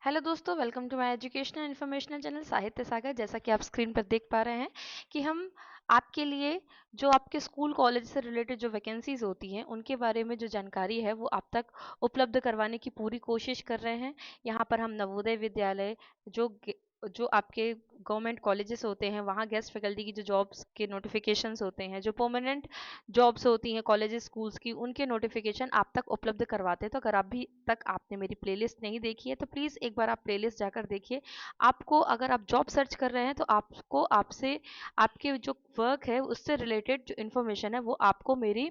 Hello दोस्तों, welcome to my educational informational channel Sahitya Sagar. जैसा कि आप स्क्रीन पर देख पा रहे हैं कि हम आपके लिए जो आपके स्कूल कॉलेज से रिलेटेड जो वैकेंसीज होती हैं उनके बारे में जो जानकारी है वो आप तक उपलब्ध करवाने की पूरी कोशिश कर रहे हैं। यहाँ पर हम नवोदय विद्यालय जो आपके गवर्नमेंट कॉलेजेस होते हैं वहाँ गेस्ट फैकल्टी की जो जॉब्स के नोटिफिकेशंस होते हैं, जो परमानेंट जॉब्स होती हैं कॉलेजेस स्कूल्स की, उनके नोटिफिकेशन आप तक उपलब्ध करवाते हैं। तो अगर अभी तक आपने मेरी प्लेलिस्ट नहीं देखी है तो प्लीज़ एक बार आप प्लेलिस्ट जाकर देखिए। आपको अगर आप जॉब सर्च कर रहे हैं तो आपको आपसे आपके जो वर्क है उससे रिलेटेड जो इन्फॉर्मेशन है वो आपको मेरी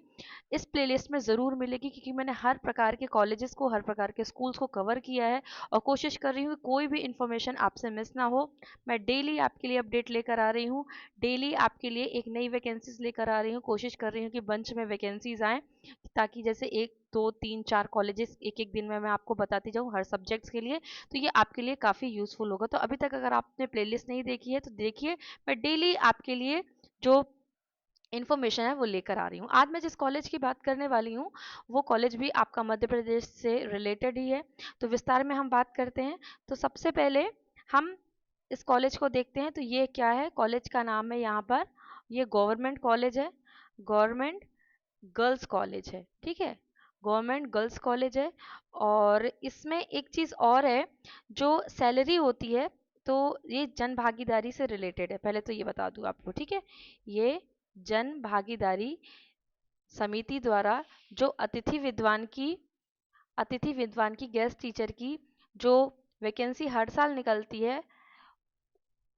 इस प्लेलिस्ट में ज़रूर मिलेगी, क्योंकि मैंने हर प्रकार के कॉलेजेस को, हर प्रकार के स्कूल्स को कवर किया है और कोशिश कर रही हूँ कि कोई भी इन्फॉर्मेशन आपसे मिस ना हो। मैं डेली आपके लिए अपडेट लेकर आ रही हूँ, डेली आपके लिए एक नई वैकेंसीज लेकर आ रही हूँ। कोशिश कर रही हूँ कि बंच में वैकेंसीज आएँ, ताकि जैसे 1 2 3 4 कॉलेजेस एक एक दिन में मैं आपको बताती जाऊँ हर सब्जेक्ट्स के लिए, तो ये आपके लिए काफ़ी यूज़फुल होगा। तो अभी तक अगर आपने प्लेलिस्ट नहीं देखी है तो देखिए, मैं डेली आपके लिए जो इन्फॉर्मेशन है वो लेकर आ रही हूँ। आज मैं जिस कॉलेज की बात करने वाली हूँ वो कॉलेज भी आपका मध्य प्रदेश से रिलेटेड ही है। तो विस्तार में हम बात करते हैं। तो सबसे पहले हम इस कॉलेज को देखते हैं। तो ये क्या है, कॉलेज का नाम है यहाँ पर, ये गवर्नमेंट कॉलेज है, गवर्नमेंट गर्ल्स कॉलेज है। ठीक है, गवर्नमेंट गर्ल्स कॉलेज है। और इसमें एक चीज़ और है, जो सैलरी होती है तो ये जन भागीदारी से रिलेटेड है। पहले तो ये बता दूं आपको, ठीक है। ये जन भागीदारी समिति द्वारा जो अतिथि विद्वान की गेस्ट टीचर की जो वैकेंसी हर साल निकलती है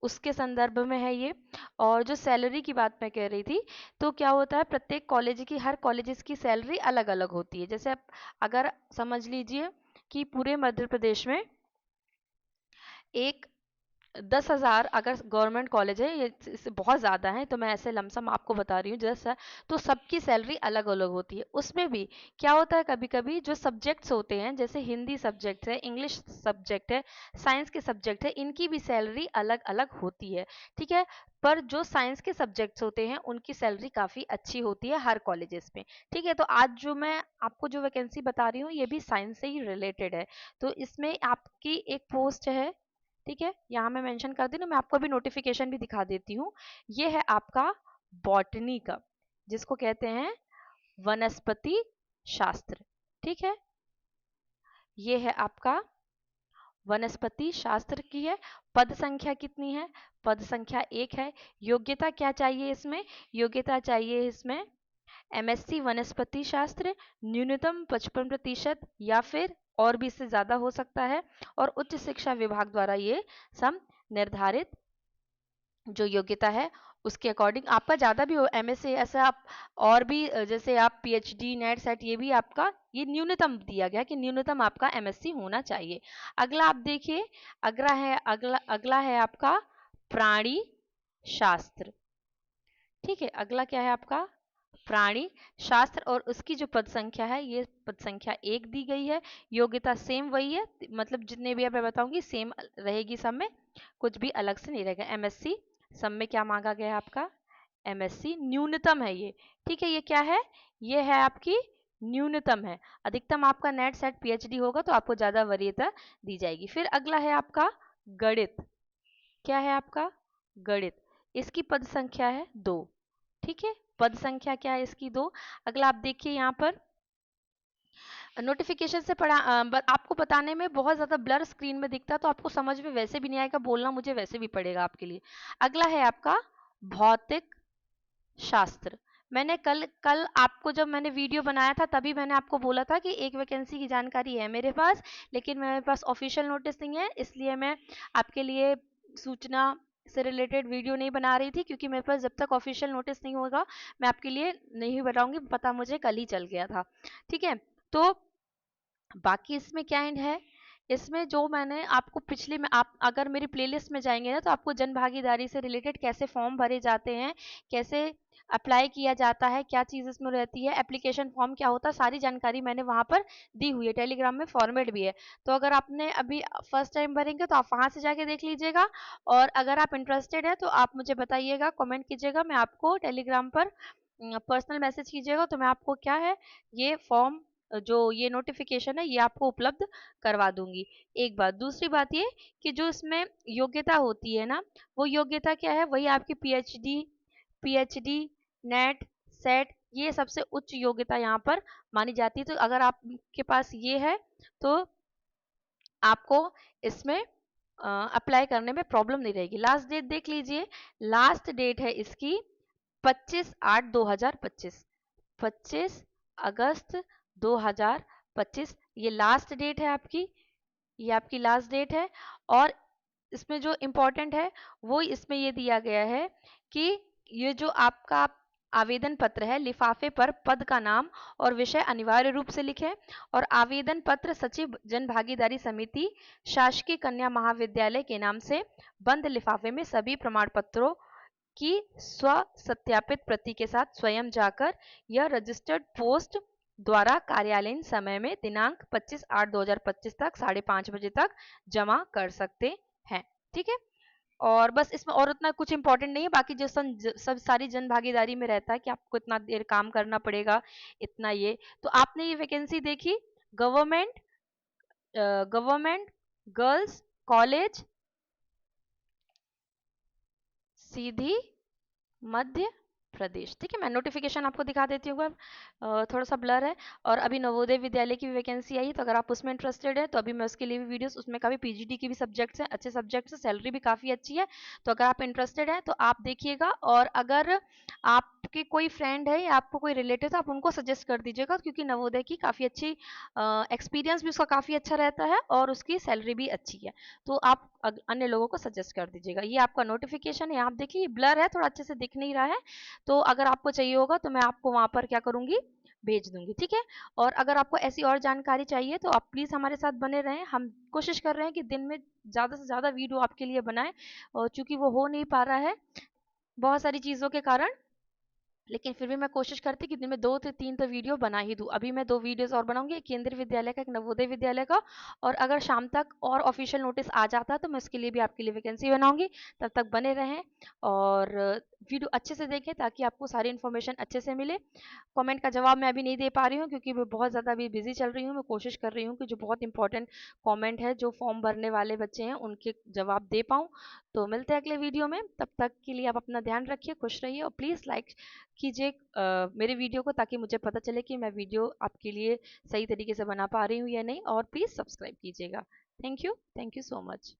उसके संदर्भ में है ये। और जो सैलरी की बात मैं कह रही थी, तो क्या होता है, प्रत्येक कॉलेज की, हर कॉलेजेस की सैलरी अलग अलग होती है। जैसे आप अगर समझ लीजिए कि पूरे मध्य प्रदेश में एक 10,000 अगर गवर्नमेंट कॉलेज है, ये इससे बहुत ज़्यादा है तो मैं ऐसे लमसम आपको बता रही हूँ जैसा, तो सबकी सैलरी अलग अलग होती है। उसमें भी क्या होता है, कभी कभी जो सब्जेक्ट्स होते हैं, जैसे हिंदी सब्जेक्ट है, इंग्लिश सब्जेक्ट है, साइंस के सब्जेक्ट है, इनकी भी सैलरी अलग अलग होती है। ठीक है, पर जो साइंस के सब्जेक्ट्स होते हैं उनकी सैलरी काफ़ी अच्छी होती है हर कॉलेजेस में। ठीक है, तो आज जो मैं आपको जो वैकेंसी बता रही हूँ ये भी साइंस से ही रिलेटेड है। तो इसमें आपकी एक पोस्ट है, ठीक है, यहाँ मैं मेंशन कर दी ना, मैं आपको अभी नोटिफिकेशन भी दिखा देती हूँ। ये है आपका बॉटनी का, जिसको कहते हैं वनस्पति शास्त्र। ठीक है, ये है आपका वनस्पति शास्त्र की है। पद संख्या कितनी है, पद संख्या 1 है। योग्यता क्या चाहिए इसमें, योग्यता चाहिए इसमें एमएससी वनस्पति शास्त्र, न्यूनतम 55% या फिर और भी इससे ज़्यादा हो सकता है। और उच्च शिक्षा विभाग द्वारा ये सम निर्धारित जो योग्यता है उसके अकॉर्डिंग, आपका ज़्यादा भी हो एमएससी ऐसा आप और भी जैसे आप पीएचडी नेट सेट, ये भी आपका ये न्यूनतम दिया गया कि न्यूनतम आपका एमएससी होना चाहिए। अगला आप देखिए, अगला है आपका प्राणी शास्त्र। ठीक है, अगला क्या है आपका प्राणी शास्त्र, और उसकी जो पद संख्या है ये पद संख्या 1 दी गई है। योग्यता सेम वही है, मतलब जितने भी अब मैं बताऊंगी सेम रहेगी सब में, कुछ भी अलग से नहीं रहेगा। एमएससी सब में क्या मांगा गया है आपका, एमएससी न्यूनतम है ये। ठीक है, ये क्या है, ये है आपकी न्यूनतम है। अधिकतम आपका नेट सेट पीएचडी होगा तो आपको ज्यादा वरीयता दी जाएगी। फिर अगला है आपका गणित। क्या है आपका गणित, इसकी पद संख्या है 2। ठीक है, पद संख्या क्या है इसकी 2। अगला आप देखिए यहाँ पर नोटिफिकेशन से पढ़ा आपको बताने में बहुत ज़्यादा ब्लर स्क्रीन में दिखता है तो आपको समझ में वैसे भी नहीं आएगा, बोलना मुझे वैसे भी पड़ेगा आपके लिए। अगला है आपका भौतिक शास्त्र। मैंने कल कल आपको जब मैंने वीडियो बनाया था तभी मैंने आपको बोला था कि एक वैकेंसी की जानकारी है मेरे पास, लेकिन मेरे पास ऑफिशियल नोटिस नहीं है, इसलिए मैं आपके लिए सूचना से रिलेटेड वीडियो नहीं बना रही थी, क्योंकि मेरे पास जब तक ऑफिशियल नोटिस नहीं होगा मैं आपके लिए नहीं बताऊंगी, पता मुझे कल ही चल गया था। ठीक है, तो बाकी इसमें क्या एंड है, इसमें जो मैंने आपको पिछले में, आप अगर मेरी प्लेलिस्ट में जाएंगे ना तो आपको जन भागीदारी से रिलेटेड कैसे फॉर्म भरे जाते हैं, कैसे अप्लाई किया जाता है, क्या चीज़ इसमें रहती है, एप्लीकेशन फॉर्म क्या होता है, सारी जानकारी मैंने वहाँ पर दी हुई है। टेलीग्राम में फॉर्मेट भी है, तो अगर आपने अभी फर्स्ट टाइम भरेंगे तो आप वहाँ से जाके देख लीजिएगा। और अगर आप इंटरेस्टेड है तो आप मुझे बताइएगा, कमेंट कीजिएगा, मैं आपको टेलीग्राम पर पर्सनल मैसेज कीजिएगा तो मैं आपको क्या है ये फॉर्म जो ये नोटिफिकेशन है ये आपको उपलब्ध करवा दूंगी। एक बात, दूसरी बात ये कि जो इसमें योग्यता होती है ना, वो योग्यता क्या है, वही आपकी पीएचडी, नेट, सेट, ये सबसे उच्च योग्यता यहाँ पर मानी जाती है। तो अगर आपके पास ये है तो आपको इसमें अप्लाई करने में प्रॉब्लम नहीं रहेगी। लास्ट डेट देख लीजिए, लास्ट डेट है इसकी 25/8/2025, 25 अगस्त 2025, ये लास्ट डेट है आपकी, ये आपकी लास्ट डेट है। और इसमें जो इम्पोर्टेंट है वो इसमें ये दिया गया है कि ये जो आपका आवेदन पत्र है, लिफाफे पर पद का नाम और विषय अनिवार्य रूप से लिखें, और आवेदन पत्र सचिव जन भागीदारी समिति शासकीय कन्या महाविद्यालय के नाम से बंद लिफाफे में सभी प्रमाण पत्रों की स्व सत्यापित प्रति के साथ स्वयं जाकर या रजिस्टर्ड पोस्ट द्वारा कार्यालयीन समय में दिनांक 25/8/2025 तक 5:30 बजे तक जमा कर सकते हैं। ठीक है, और बस इसमें और उतना कुछ इंपॉर्टेंट नहीं है। बाकी जो सब सारी जन भागीदारी में रहता है कि आपको इतना देर काम करना पड़ेगा, इतना ये। तो आपने ये वैकेंसी देखी, गवर्नमेंट गवर्नमेंट गर्ल्स कॉलेज सीधी मध्य प्रदेश। ठीक है, मैं नोटिफिकेशन आपको दिखा देती हूँ। थोड़ा सा ब्लर है। और अभी नवोदय विद्यालय की भी वैकेंसी आई है, तो अगर आप उसमें इंटरेस्टेड है तो अभी मैं उसके लिए भी वीडियोस, उसमें काफ़ी पीजीटी की भी सब्जेक्ट्स हैं, अच्छे सब्जेक्ट्स हैं, सैलरी भी काफ़ी अच्छी है। तो अगर आप इंटरेस्टेड हैं तो आप देखिएगा। और अगर आपके कोई फ्रेंड है या आपको कोई रिलेटिव है, आप उनको सजेस्ट कर दीजिएगा, क्योंकि नवोदय की काफ़ी अच्छी एक्सपीरियंस भी उसका काफ़ी अच्छा रहता है और उसकी सैलरी भी अच्छी है। तो आप अन्य लोगों को सजेस्ट कर दीजिएगा। ये आपका नोटिफिकेशन है, आप देखिए ब्लर है, थोड़ा अच्छे से दिख नहीं रहा है। तो अगर आपको चाहिए होगा तो मैं आपको वहाँ पर क्या करूँगी, भेज दूंगी। ठीक है, और अगर आपको ऐसी और जानकारी चाहिए तो आप प्लीज़ हमारे साथ बने रहें। हम कोशिश कर रहे हैं कि दिन में ज़्यादा से ज़्यादा वीडियो आपके लिए बनाएं, और चूंकि वो हो नहीं पा रहा है बहुत सारी चीज़ों के कारण, लेकिन फिर भी मैं कोशिश करती कि दिन में 2 से 3 तो वीडियो बना ही दूँ। अभी मैं 2 वीडियोस और बनाऊंगी, एक केंद्रीय विद्यालय का, एक नवोदय विद्यालय का। और अगर शाम तक और ऑफिशियल नोटिस आ जाता है तो मैं उसके लिए भी आपके लिए वैकेंसी बनाऊंगी। तब तक बने रहें और वीडियो अच्छे से देखें ताकि आपको सारी इन्फॉर्मेशन अच्छे से मिले। कमेंट का जवाब मैं अभी नहीं दे पा रही हूँ क्योंकि मैं बहुत ज़्यादा अभी बिजी चल रही हूँ। मैं कोशिश कर रही हूँ कि जो बहुत इंपॉर्टेंट कमेंट है, जो फॉर्म भरने वाले बच्चे हैं, उनके जवाब दे पाऊँ। तो मिलते हैं अगले वीडियो में, तब तक के लिए आप अपना ध्यान रखिए, खुश रहिए, और प्लीज़ लाइक कीजिए मेरे वीडियो को, ताकि मुझे पता चले कि मैं वीडियो आपके लिए सही तरीके से बना पा रही हूँ या नहीं। और प्लीज़ सब्सक्राइब कीजिएगा। Thank you so much.